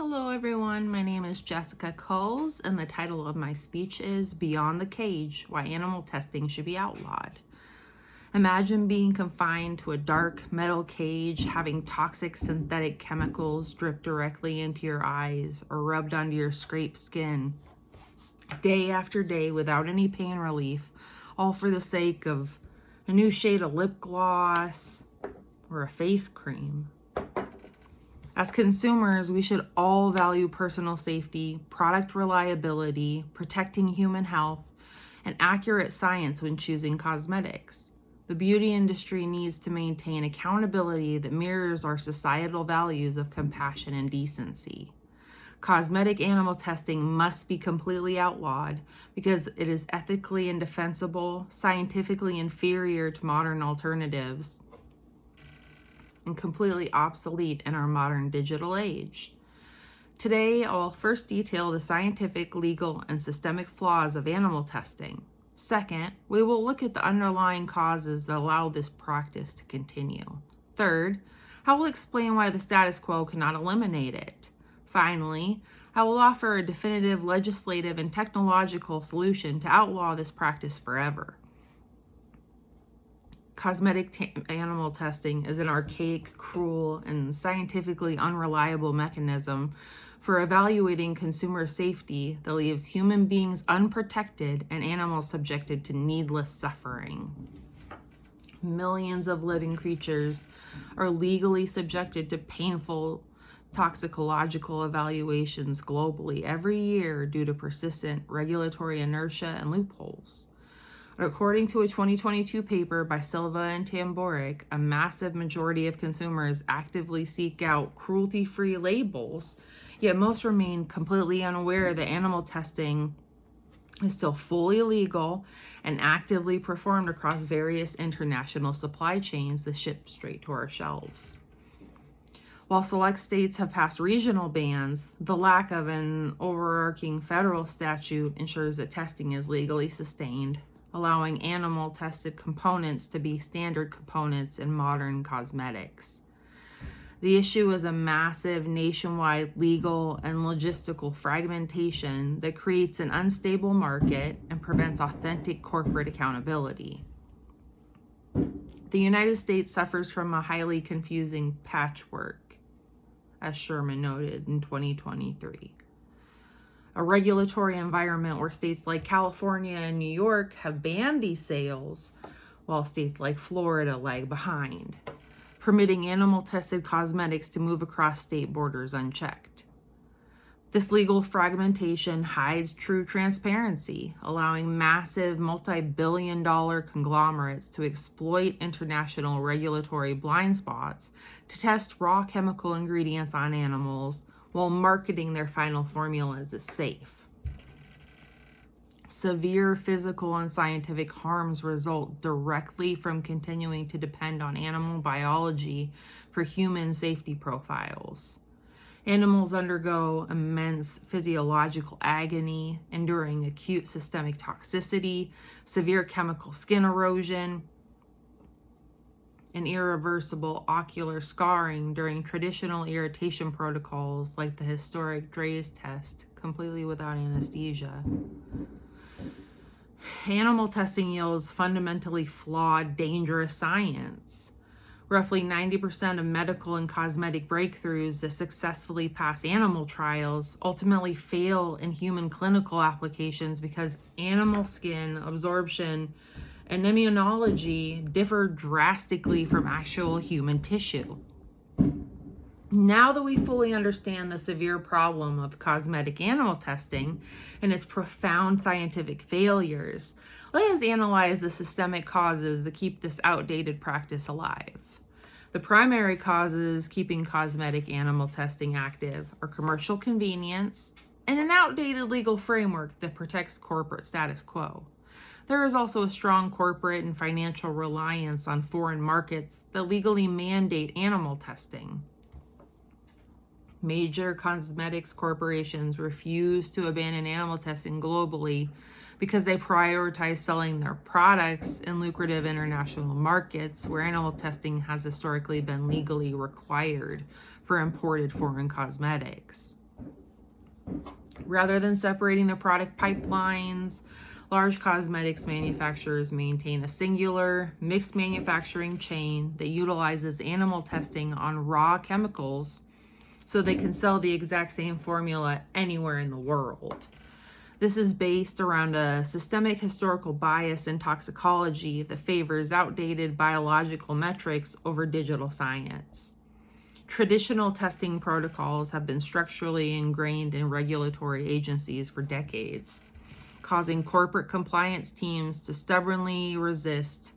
Hello everyone, my name is Jessica Coles and the title of my speech is Beyond the Cage, Why Animal Testing Should Be Outlawed. Imagine being confined to a dark metal cage, having toxic synthetic chemicals drip directly into your eyes or rubbed onto your scraped skin, day after day without any pain relief, all for the sake of a new shade of lip gloss or a face cream. As consumers, we should all value personal safety, product reliability, protecting human health, and accurate science when choosing cosmetics. The beauty industry needs to maintain accountability that mirrors our societal values of compassion and decency. Cosmetic animal testing must be completely outlawed because it is ethically indefensible, scientifically inferior to modern alternatives, and completely obsolete in our modern digital age. Today, I'll first detail the scientific, legal, and systemic flaws of animal testing. Second, we will look at the underlying causes that allow this practice to continue. Third, I will explain why the status quo cannot eliminate it. Finally, I will offer a definitive legislative and technological solution to outlaw this practice forever. Cosmetic animal testing is an archaic, cruel, and scientifically unreliable mechanism for evaluating consumer safety that leaves human beings unprotected and animals subjected to needless suffering. Millions of living creatures are legally subjected to painful toxicological evaluations globally every year due to persistent regulatory inertia and loopholes. According to a 2022 paper by Silva and Tamboric, a massive majority of consumers actively seek out cruelty-free labels, yet most remain completely unaware that animal testing is still fully legal and actively performed across various international supply chains that ship straight to our shelves. While select states have passed regional bans, the lack of an overarching federal statute ensures that testing is legally sustained, allowing animal-tested components to be standard components in modern cosmetics. The issue is a massive nationwide legal and logistical fragmentation that creates an unstable market and prevents authentic corporate accountability. The United States suffers from a highly confusing patchwork, as Sherman noted in 2023. A regulatory environment where states like California and New York have banned these sales, while states like Florida lag behind, permitting animal-tested cosmetics to move across state borders unchecked. This legal fragmentation hides true transparency, allowing massive multi-billion-dollar conglomerates to exploit international regulatory blind spots to test raw chemical ingredients on animals while marketing their final formulas as safe. Severe physical and scientific harms result directly from continuing to depend on animal biology for human safety profiles. Animals undergo immense physiological agony, enduring acute systemic toxicity, severe chemical skin erosion, and irreversible ocular scarring during traditional irritation protocols like the historic Drey's test, completely without anesthesia. Animal testing yields fundamentally flawed, dangerous science. Roughly 90% of medical and cosmetic breakthroughs that successfully pass animal trials ultimately fail in human clinical applications because animal skin absorption and immunology differ drastically from actual human tissue. Now that we fully understand the severe problem of cosmetic animal testing and its profound scientific failures, let us analyze the systemic causes that keep this outdated practice alive. The primary causes keeping cosmetic animal testing active are commercial convenience and an outdated legal framework that protects corporate status quo. There is also a strong corporate and financial reliance on foreign markets that legally mandate animal testing. Major cosmetics corporations refuse to abandon animal testing globally because they prioritize selling their products in lucrative international markets where animal testing has historically been legally required for imported foreign cosmetics. Rather than separating their product pipelines, large cosmetics manufacturers maintain a singular, mixed manufacturing chain that utilizes animal testing on raw chemicals so they can sell the exact same formula anywhere in the world. This is based around a systemic historical bias in toxicology that favors outdated biological metrics over digital science. Traditional testing protocols have been structurally ingrained in regulatory agencies for decades, causing corporate compliance teams to stubbornly resist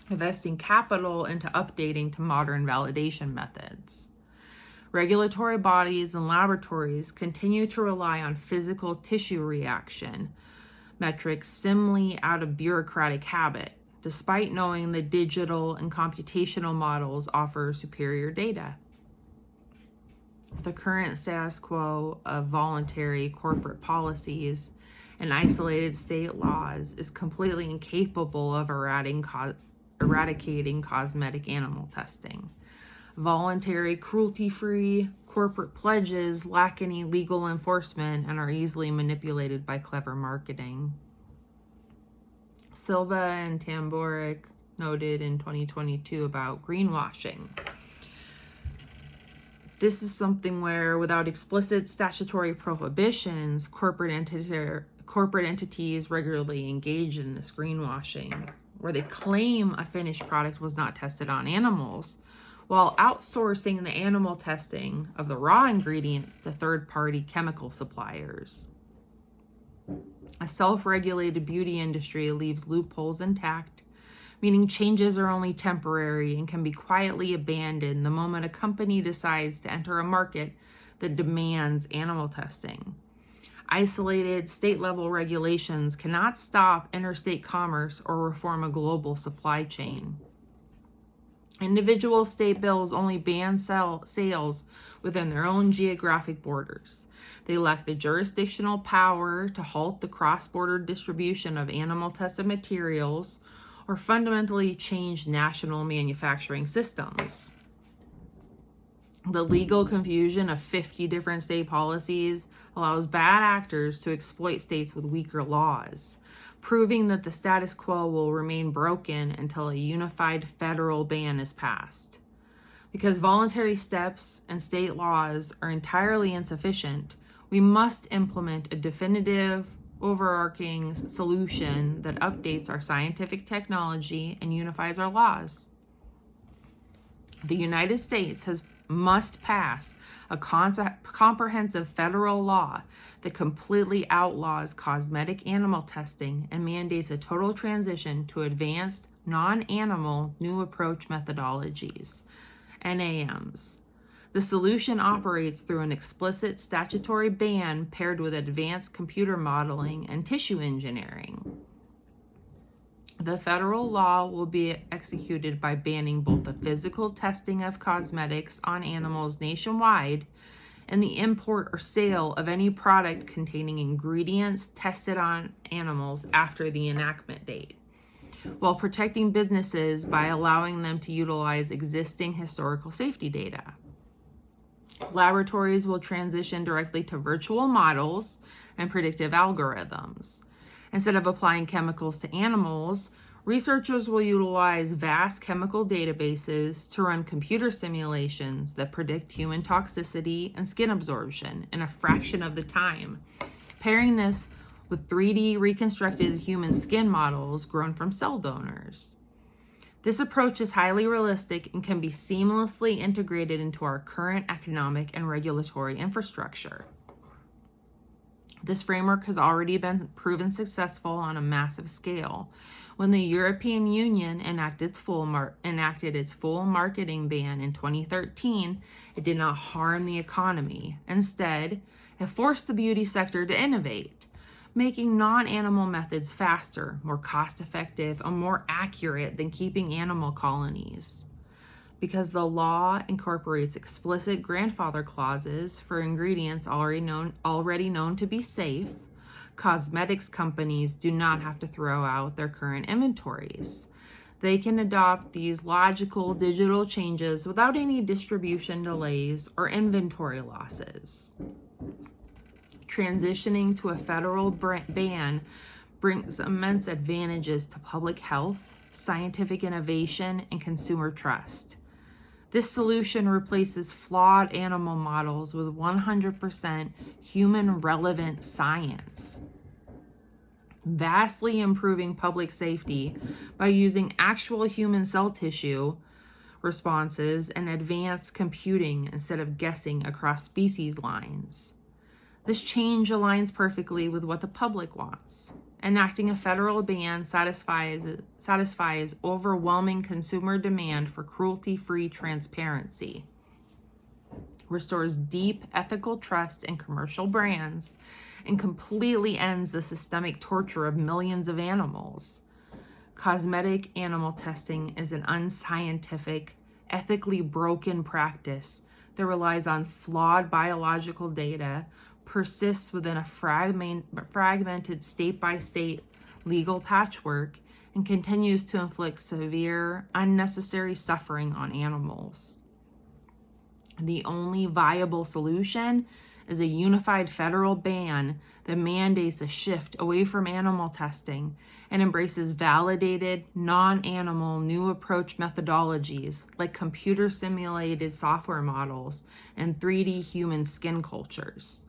investing capital into updating to modern validation methods. Regulatory bodies and laboratories continue to rely on physical tissue reaction metrics simply out of bureaucratic habit, despite knowing that digital and computational models offer superior data. The current status quo of voluntary corporate policies and isolated state laws is completely incapable of eradicating cosmetic animal testing. Voluntary, cruelty-free corporate pledges lack any legal enforcement and are easily manipulated by clever marketing. Silva and Tamboric noted in 2022 about greenwashing. This is something where, without explicit statutory prohibitions, corporate entities regularly engage in this greenwashing, where they claim a finished product was not tested on animals, while outsourcing the animal testing of the raw ingredients to third-party chemical suppliers. A self-regulated beauty industry leaves loopholes intact, meaning changes are only temporary and can be quietly abandoned the moment a company decides to enter a market that demands animal testing. Isolated state-level regulations cannot stop interstate commerce or reform a global supply chain. Individual state bills only ban sales within their own geographic borders. They lack the jurisdictional power to halt the cross-border distribution of animal-tested materials or fundamentally change national manufacturing systems. The legal confusion of 50 different state policies allows bad actors to exploit states with weaker laws, proving that the status quo will remain broken until a unified federal ban is passed. Because voluntary steps and state laws are entirely insufficient, we must implement a definitive, overarching solution that updates our scientific technology and unifies our laws. The United States must pass a comprehensive federal law that completely outlaws cosmetic animal testing and mandates a total transition to advanced non-animal new approach methodologies, NAMs. The solution operates through an explicit statutory ban paired with advanced computer modeling and tissue engineering. The federal law will be executed by banning both the physical testing of cosmetics on animals nationwide and the import or sale of any product containing ingredients tested on animals after the enactment date, while protecting businesses by allowing them to utilize existing historical safety data. Laboratories will transition directly to virtual models and predictive algorithms. Instead of applying chemicals to animals, researchers will utilize vast chemical databases to run computer simulations that predict human toxicity and skin absorption in a fraction of the time, pairing this with 3D reconstructed human skin models grown from cell donors. This approach is highly realistic and can be seamlessly integrated into our current economic and regulatory infrastructure. This framework has already been proven successful on a massive scale. When the European Union enacted its full marketing ban in 2013, it did not harm the economy. Instead, it forced the beauty sector to innovate, making non-animal methods faster, more cost-effective, and more accurate than keeping animal colonies. Because the law incorporates explicit grandfather clauses for ingredients already known to be safe, cosmetics companies do not have to throw out their current inventories. They can adopt these logical digital changes without any distribution delays or inventory losses. Transitioning to a federal ban brings immense advantages to public health, scientific innovation, and consumer trust. This solution replaces flawed animal models with 100% human relevant science, vastly improving public safety by using actual human cell tissue responses and advanced computing instead of guessing across species lines. This change aligns perfectly with what the public wants. Enacting a federal ban satisfies overwhelming consumer demand for cruelty-free transparency, restores deep ethical trust in commercial brands, and completely ends the systemic torture of millions of animals. Cosmetic animal testing is an unscientific, ethically broken practice that relies on flawed biological data, persists within a fragmented state-by-state legal patchwork, and continues to inflict severe, unnecessary suffering on animals. The only viable solution is a unified federal ban that mandates a shift away from animal testing and embraces validated, non-animal, new approach methodologies like computer-simulated software models and 3D human skin cultures.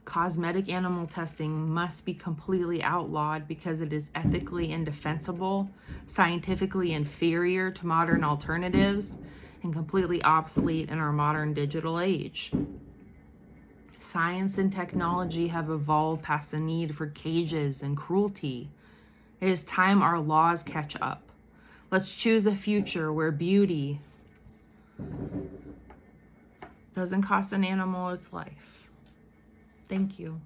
Cosmetic animal testing must be completely outlawed because it is ethically indefensible, scientifically inferior to modern alternatives, and completely obsolete in our modern digital age. Science and technology have evolved past the need for cages and cruelty. It is time our laws catch up. Let's choose a future where beauty doesn't cost an animal its life. Thank you.